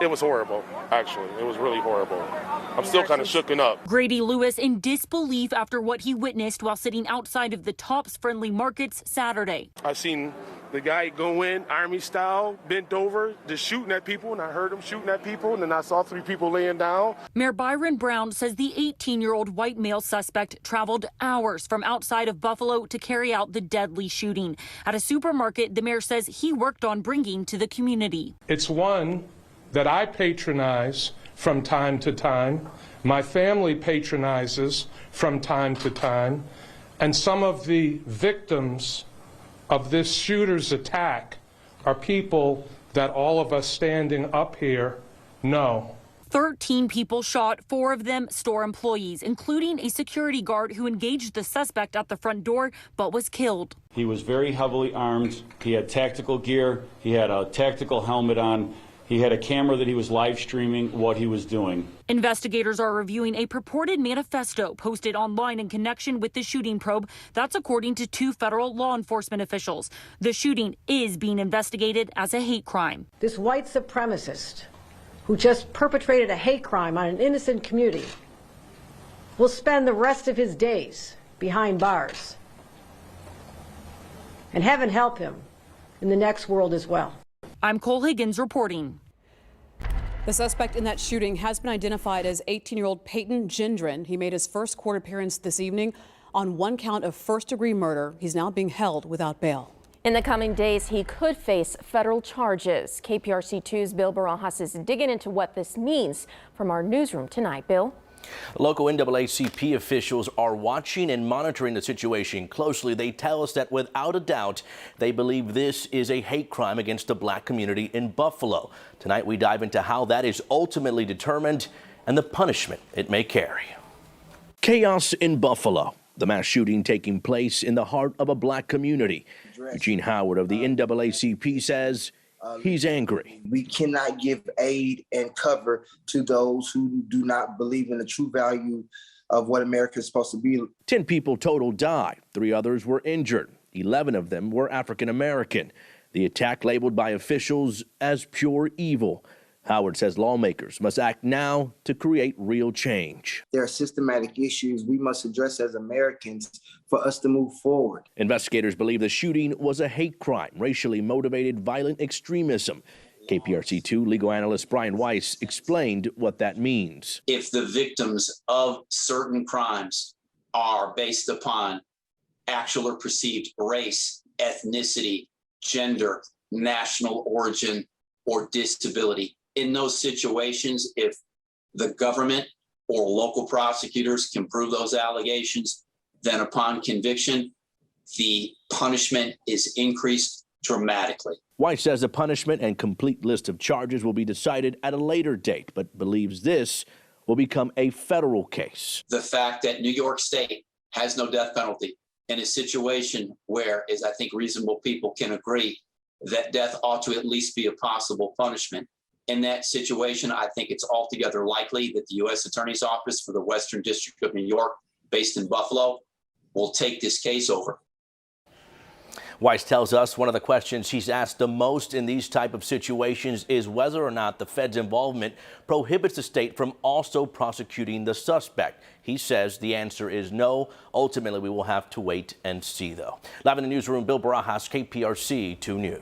It was horrible, actually. It was really horrible. I'm still kind of shooken up. Grady Lewis in disbelief after what he witnessed while sitting outside of the Tops Friendly Markets Saturday. I seen the guy go in, Army style, bent over, just shooting at people, and I heard him shooting at people, and then I saw 3 people laying down. Mayor Byron Brown says the 18-year-old white male suspect traveled hours from outside of Buffalo to carry out the deadly shooting at a supermarket the mayor says he worked on bringing to the community. It's one that I patronize from time to time. My family patronizes from time to time. And some of the victims of this shooter's attack are people that all of us standing up here know. 13 people shot, 4 of them store employees, including a security guard who engaged the suspect at the front door but was killed. He was very heavily armed. He had tactical gear. He had a tactical helmet on. He had a camera that he was live streaming what he was doing. Investigators are reviewing a purported manifesto posted online in connection with the shooting probe. That's according to 2 federal law enforcement officials. The shooting is being investigated as a hate crime. This white supremacist who just perpetrated a hate crime on an innocent community will spend the rest of his days behind bars. And heaven help him in the next world as well. I'm Cole Higgins reporting. The suspect in that shooting has been identified as 18-year-old Peyton Gendron. He made his first court appearance this evening on 1 count of first-degree murder. He's now being held without bail. In the coming days, he could face federal charges. KPRC2's Bill Barajas is digging into what this means from our newsroom tonight. Bill? Local NAACP officials are watching and monitoring the situation closely. They tell us that without a doubt, they believe this is a hate crime against the black community in Buffalo. Tonight, we dive into how that is ultimately determined and the punishment it may carry. Chaos in Buffalo. The mass shooting taking place in the heart of a black community. Eugene Howard of the NAACP says he's angry. We cannot give aid and cover to those who do not believe in the true value of what America is supposed to be. 10 people total died. 3 others were injured. 11 of them were African American. The attack labeled by officials as pure evil. Howard says lawmakers must act now to create real change. There are systematic issues we must address as Americans for us to move forward. Investigators believe the shooting was a hate crime, racially motivated violent extremism. KPRC2 legal analyst Brian Weiss explained what that means. If the victims of certain crimes are based upon actual or perceived race, ethnicity, gender, national origin, or disability, in those situations, if the government or local prosecutors can prove those allegations, then upon conviction, the punishment is increased dramatically. Weiss says the punishment and complete list of charges will be decided at a later date, but believes this will become a federal case. The fact that New York State has no death penalty in a situation where, as I think reasonable people can agree, that death ought to at least be a possible punishment. In that situation, I think it's altogether likely that the U.S. Attorney's Office for the Western District of New York, based in Buffalo, will take this case over. Weiss tells us one of the questions he's asked the most in these type of situations is whether or not the Fed's involvement prohibits the state from also prosecuting the suspect. He says the answer is no. Ultimately, we will have to wait and see, though. Live in the newsroom, Bill Barajas, KPRC 2 News.